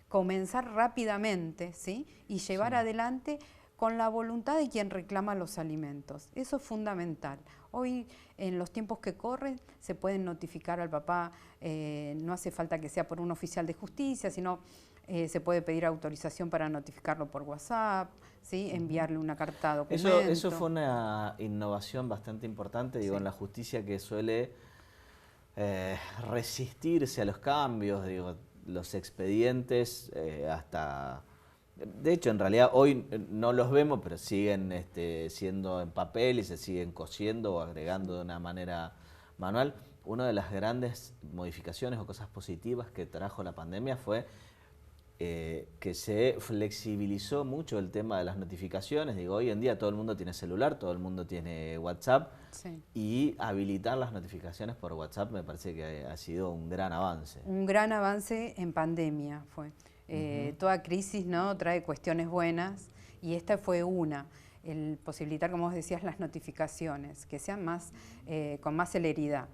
comenzar rápidamente, ¿sí? Y llevar adelante con la voluntad de quien reclama los alimentos. Eso es fundamental. Hoy, en los tiempos que corren, se pueden notificar al papá, no hace falta que sea por un oficial de justicia, sino se puede pedir autorización para notificarlo por WhatsApp, ¿sí? Enviarle una carta documento. Eso fue una innovación bastante importante, digo, en la justicia, que suele resistirse a los cambios, digo, los expedientes hasta... De hecho, en realidad hoy no los vemos, pero siguen siendo en papel y se siguen cosiendo o agregando de una manera manual. Una de las grandes modificaciones o cosas positivas que trajo la pandemia fue que se flexibilizó mucho el tema de las notificaciones. Digo, hoy en día todo el mundo tiene celular, todo el mundo tiene WhatsApp, y habilitar las notificaciones por WhatsApp me parece que ha sido un gran avance. Un gran avance en pandemia fue. Toda crisis, ¿no?, trae cuestiones buenas, y esta fue una. El posibilitar, como vos decías, las notificaciones, que sean más, con más celeridad.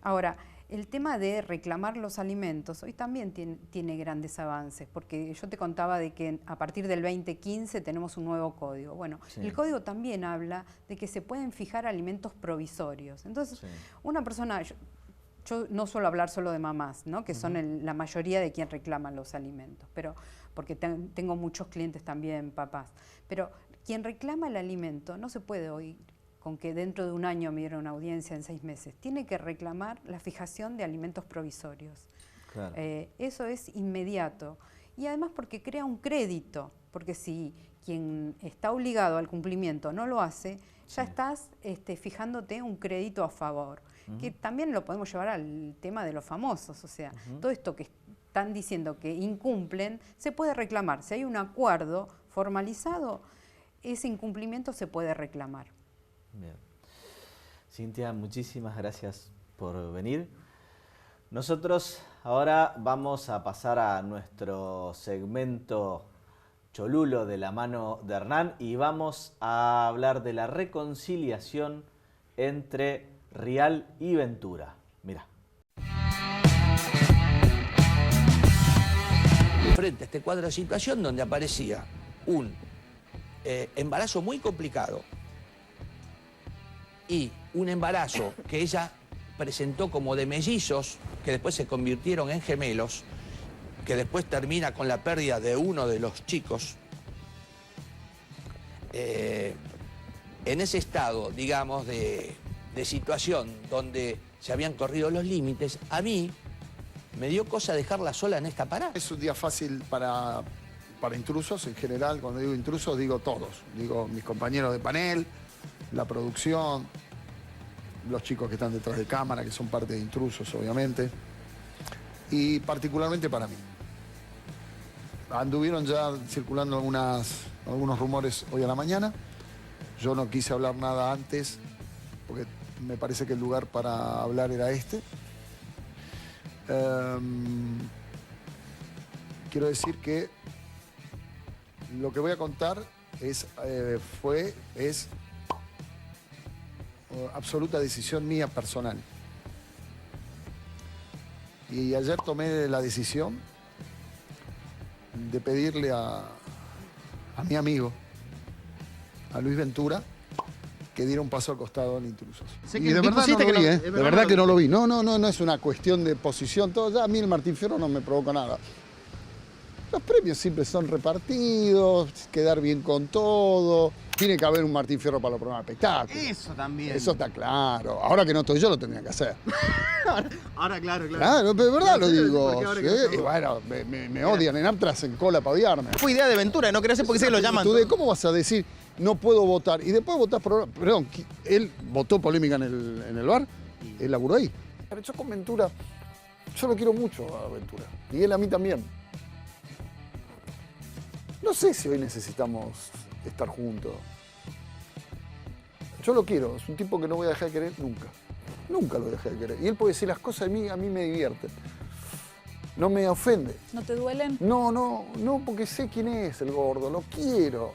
Ahora, el tema de reclamar los alimentos hoy también tiene grandes avances, porque yo te contaba de que a partir del 2015 tenemos un nuevo código. Bueno, el código también habla de que se pueden fijar alimentos provisorios. Entonces, una persona... Yo no suelo hablar solo de mamás, ¿no?, que son la mayoría de quien reclaman los alimentos, pero porque tengo muchos clientes también, papás. Pero quien reclama el alimento no se puede oír con que dentro de 1 año me dieron una audiencia en 6 meses. Tiene que reclamar la fijación de alimentos provisorios. Claro. Eso es inmediato. Y además porque crea un crédito, porque si quien está obligado al cumplimiento no lo hace, ya estás fijándote un crédito a favor. Que también lo podemos llevar al tema de los famosos, o sea, todo esto que están diciendo que incumplen, se puede reclamar. Si hay un acuerdo formalizado, ese incumplimiento se puede reclamar. Bien. Cintia, muchísimas gracias por venir. Nosotros ahora vamos a pasar a nuestro segmento Cholulo de la mano de Hernán y vamos a hablar de la reconciliación entre Rial y Ventura. Mira. Frente a este cuadro de situación donde aparecía un embarazo muy complicado y un embarazo que ella presentó como de mellizos, que después se convirtieron en gemelos, que después termina con la pérdida de uno de los chicos. En ese estado, digamos, de situación donde se habían corrido los límites, a mí me dio cosa dejarla sola en esta parada. Es un día fácil para intrusos en general. Cuando digo intrusos digo todos. Digo mis compañeros de panel, la producción, los chicos que están detrás de cámara, que son parte de intrusos obviamente. Y particularmente para mí. anduvieron ya circulando algunos rumores hoy a la mañana. Yo no quise hablar nada antes, porque me parece que el lugar para hablar era este. Quiero decir que lo que voy a contar es absoluta decisión mía personal. Y ayer tomé la decisión de pedirle a mi amigo, a Luis Ventura, que diera un paso al costado en Intrusos. Sé Y que de verdad no lo vi, de verdad que no lo vi. No es una cuestión de posición, todo. Ya a mí el Martín Fierro no me provoca nada. Los premios siempre son repartidos, quedar bien con todo. Tiene que haber un Martín Fierro para los programas de espectáculo. Eso también. Eso está claro. Ahora que no estoy yo, lo tendría que hacer. Ahora, claro. Claro, pero de verdad lo digo. Porque ahora que Sí, no estamos. y bueno, me odian en Aptras en cola para odiarme. Fue idea de Ventura, no querés porque se lo llaman. ¿Cómo vas a decir no puedo votar? Y después votás por... Perdón, él votó polémica en el bar, él laburó ahí. Pero yo con Ventura, yo lo quiero mucho a Ventura. Y él a mí también. No sé si hoy necesitamos estar juntos. Yo lo quiero, es un tipo que no voy a dejar de querer nunca. Nunca lo dejé de querer. Y él puede decir las cosas de mí, a mí me divierten. No me ofende. ¿No te duelen? No, porque sé quién es el gordo, lo quiero.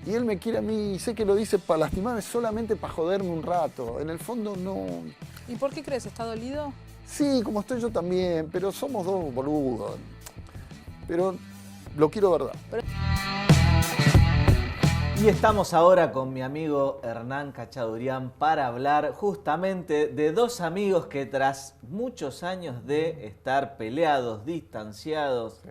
Y él me quiere a mí, y sé que lo dice para lastimarme, solamente para joderme un rato. En el fondo no... ¿Y por qué crees? ¿Está dolido? Sí, como estoy yo también, pero somos dos boludos. Pero lo quiero de verdad. Y estamos ahora con mi amigo Hernán Cachadurian para hablar justamente de dos amigos que tras muchos años de estar peleados, distanciados,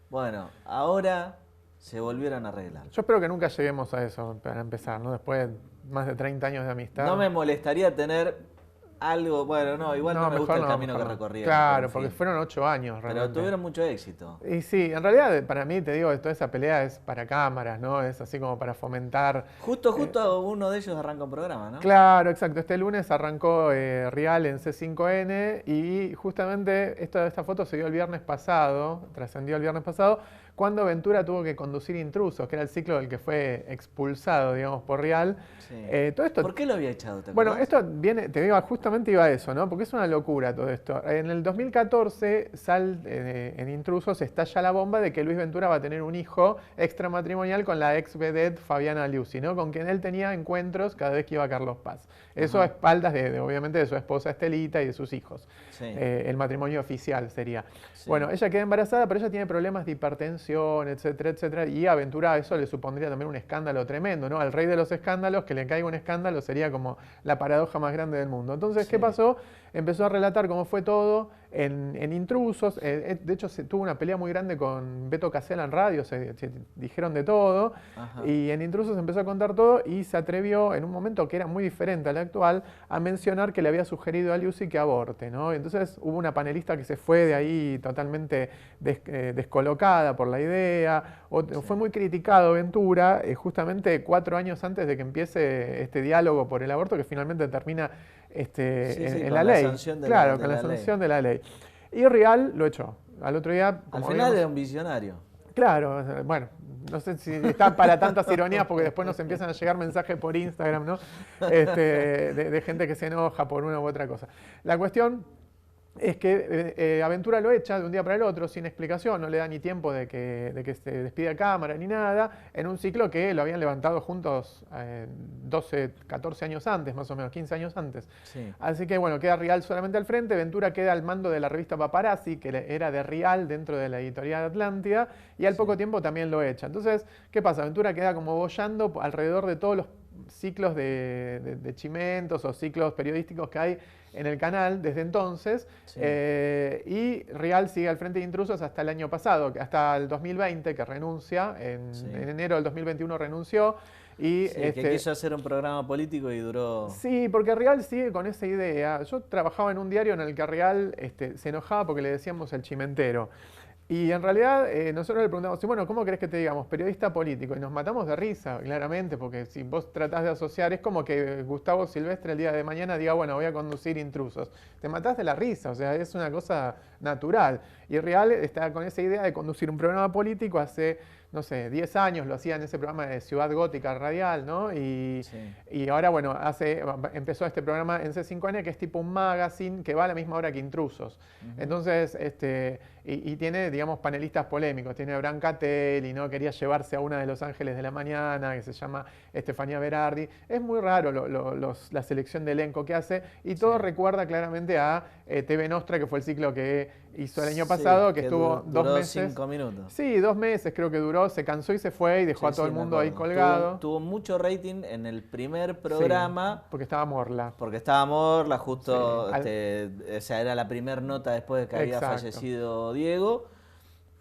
bueno, ahora se volvieron a arreglar. Yo espero que nunca lleguemos a eso, para empezar, ¿no? Después de más de 30 años de amistad. No me molestaría tener algo, bueno, no, igual no me gusta el camino que recorrieron. Claro, porque fueron 8 años realmente. Pero tuvieron mucho éxito. Y sí, en realidad para mí, te digo, toda esa pelea es para cámaras, ¿no? Es así como para fomentar... Justo uno de ellos arranca un programa, ¿no? Claro, exacto. Este lunes arrancó Rial en C5N y justamente esta foto se dio el viernes pasado, trascendió el viernes pasado, cuando Ventura tuvo que conducir Intrusos, que era el ciclo del que fue expulsado, digamos, por Rial. Sí. Todo esto, ¿Por qué lo había echado? Bueno, esto viene, te digo, justamente iba a eso, ¿no? Porque es una locura todo esto. En el 2014, en Intrusos estalla la bomba de que Luis Ventura va a tener un hijo extramatrimonial con la ex vedette Fabiana Liuzzi, ¿no? Con quien él tenía encuentros cada vez que iba a Carlos Paz. Eso a espaldas obviamente, de su esposa Estelita y de sus hijos. Sí. El matrimonio oficial sería. Sí. Bueno, ella queda embarazada, pero ella tiene problemas de hipertensión, etcétera, etcétera. Y a Ventura eso le supondría también un escándalo tremendo, ¿no? Al rey de los escándalos, que le caiga un escándalo sería como la paradoja más grande del mundo. Entonces, ¿qué pasó? Empezó a relatar cómo fue todo en Intrusos. De hecho, tuvo una pelea muy grande con Beto Casella en radio, se dijeron de todo. Ajá. Y en Intrusos empezó a contar todo y se atrevió, en un momento que era muy diferente al actual, a mencionar que le había sugerido a Liuzzi que aborte, ¿no? Entonces hubo una panelista que se fue de ahí totalmente descolocada por la idea. Fue muy criticado Ventura, justamente 4 años antes de que empiece este diálogo por el aborto, que finalmente termina en la ley. Claro, con la sanción de la ley. Y Rial lo echó. Al otro día... Al final era un visionario. Claro, bueno, no sé si está para tantas ironías porque después nos empiezan a llegar mensajes por Instagram, ¿no? De gente que se enoja por una u otra cosa. La cuestión es que Aventura lo echa de un día para el otro sin explicación, no le da ni tiempo de que se despida a cámara ni nada, en un ciclo que lo habían levantado juntos 12, 14 años antes, más o menos, 15 años antes. Sí. Así que bueno, queda Rial solamente al frente, Ventura queda al mando de la revista Paparazzi, que era de Rial dentro de la editorial Atlántida, y al poco tiempo también lo echa. Entonces, ¿qué pasa? Ventura queda como boyando alrededor de todos los ciclos de chimentos o ciclos periodísticos que hay en el canal desde entonces, y Rial sigue al frente de Intrusos hasta el año pasado, hasta el 2020 que renuncia, en enero del 2021 renunció. Y que quiso hacer un programa político y duró... Sí, porque Rial sigue con esa idea. Yo trabajaba en un diario en el que Rial se enojaba porque le decíamos el chimentero. Y en realidad nosotros le preguntamos, bueno, ¿cómo querés que te digamos? Periodista político. Y nos matamos de risa, claramente, porque si vos tratás de asociar, es como que Gustavo Silvestre el día de mañana diga, bueno, voy a conducir Intrusos. Te matás de la risa, o sea, es una cosa natural. Y Rial está con esa idea de conducir un programa político hace, no sé, 10 años, lo hacía en ese programa de Ciudad Gótica Radial, ¿no? Y ahora, bueno, empezó este programa en C5N, que es tipo un magazine que va a la misma hora que Intrusos. Entonces, y tiene, digamos, panelistas polémicos. Tiene a Abraham Catelli, ¿no? Quería llevarse a una de Los Ángeles de la Mañana, que se llama Estefanía Berardi. Es muy raro la selección de elenco que hace, y todo recuerda claramente a TV Nostra, que fue el ciclo que hizo el año pasado, que estuvo 2 meses. 5 minutos. Sí, 2 meses creo que duró, se cansó y se fue y dejó a todo el mundo ahí colgado. Tuvo mucho rating en el primer programa. Sí, porque estaba Morla. Porque estaba Morla, justo, o sea, era la primera nota después de que había fallecido Diego.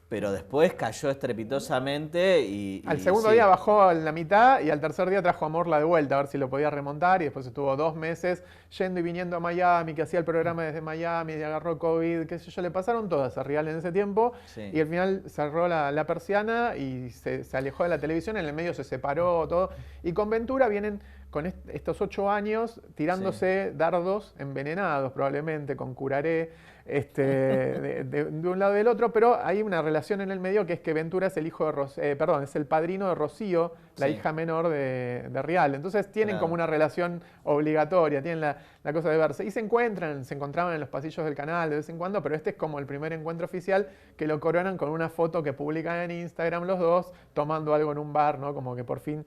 Pero después cayó estrepitosamente al segundo día bajó en la mitad y al tercer día trajo a Morla de vuelta a ver si lo podía remontar, y después estuvo 2 meses yendo y viniendo a Miami, que hacía el programa desde Miami, y agarró COVID, qué sé yo, le pasaron todas a Rial en ese tiempo, y al final cerró la persiana y se alejó de la televisión, en el medio se separó todo, y con Ventura vienen con estos 8 años tirándose dardos envenenados probablemente con curaré, de un lado y del otro, pero hay una relación en el medio, que es que Ventura es el hijo de es el padrino de Rocío, la hija menor de Rial. Entonces tienen como una relación obligatoria, tienen la cosa de verse. Y se encontraban en los pasillos del canal de vez en cuando, pero este es como el primer encuentro oficial, que lo coronan con una foto que publican en Instagram los dos, tomando algo en un bar, ¿no? Como que por fin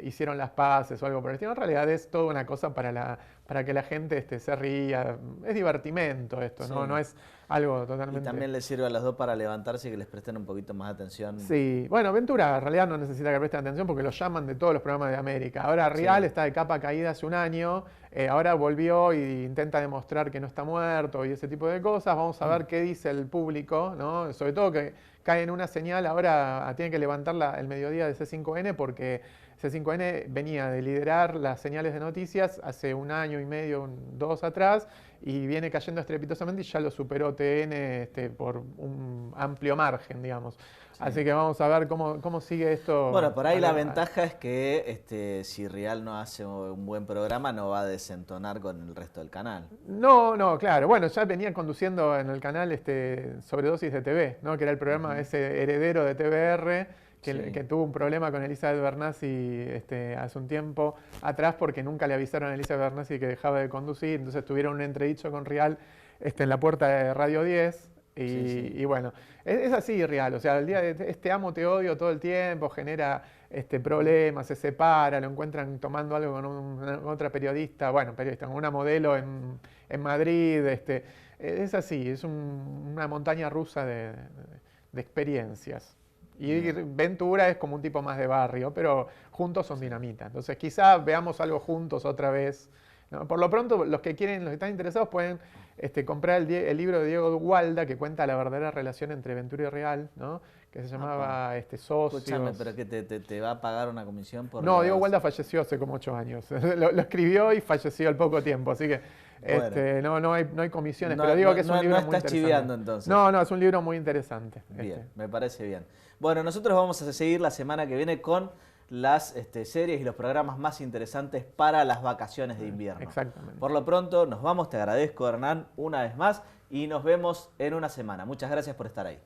hicieron las paces o algo por el estilo. En realidad es toda una cosa para que la gente se ría. Es divertimento esto, ¿no? No es algo totalmente... Y también les sirve a los dos para levantarse y que les presten un poquito más atención. Sí, bueno, Ventura en realidad no necesita que presten atención porque lo llaman de todos los programas de América. Ahora Rial está de capa caída hace un año, ahora volvió e intenta demostrar que no está muerto y ese tipo de cosas. Vamos a ver qué dice el público, ¿no? Sobre todo que cae en una señal, ahora tiene que levantarla el mediodía de C5N, porque C5N venía de liderar las señales de noticias hace 1 año y medio, 2 atrás, y viene cayendo estrepitosamente y ya lo superó TN por un amplio margen, digamos. Así que vamos a ver cómo sigue esto. Bueno, por ahí la ventaja es que si Rial no hace un buen programa, no va a desentonar con el resto del canal. No, claro. Bueno, ya venía conduciendo en el canal Sobredosis de TV, ¿no? Que era el programa ese heredero de TVR, que tuvo un problema con Elizabeth Bernassi hace un tiempo atrás, porque nunca le avisaron a Elizabeth Bernassi que dejaba de conducir. Entonces tuvieron un entredicho con Rial en la puerta de Radio 10. Y bueno, es así Rial, o sea, el día de te amo, te odio todo el tiempo, genera problemas, se separa, lo encuentran tomando algo con otra periodista, con una modelo en Madrid, es así, es una montaña rusa de experiencias. Y Ventura es como un tipo más de barrio, pero juntos son dinamita. Entonces quizás veamos algo juntos otra vez, ¿no? Por lo pronto, los que están interesados pueden comprar el libro de Diego Gualda, que cuenta la verdadera relación entre Ventura y Rial, ¿no? Que se llamaba Socios. Escúchame, ¿pero que te va a pagar una comisión por...? No, Diego Gualda falleció hace como 8 años. lo escribió y falleció al poco tiempo, así que no hay comisiones, pero digo que es un libro muy interesante. No estás chiviando entonces. No, es un libro muy interesante. Bien, me parece bien. Bueno, nosotros vamos a seguir la semana que viene con las series y los programas más interesantes para las vacaciones de invierno. Exactamente. Por lo pronto nos vamos, te agradezco Hernán una vez más y nos vemos en una semana. Muchas gracias por estar ahí.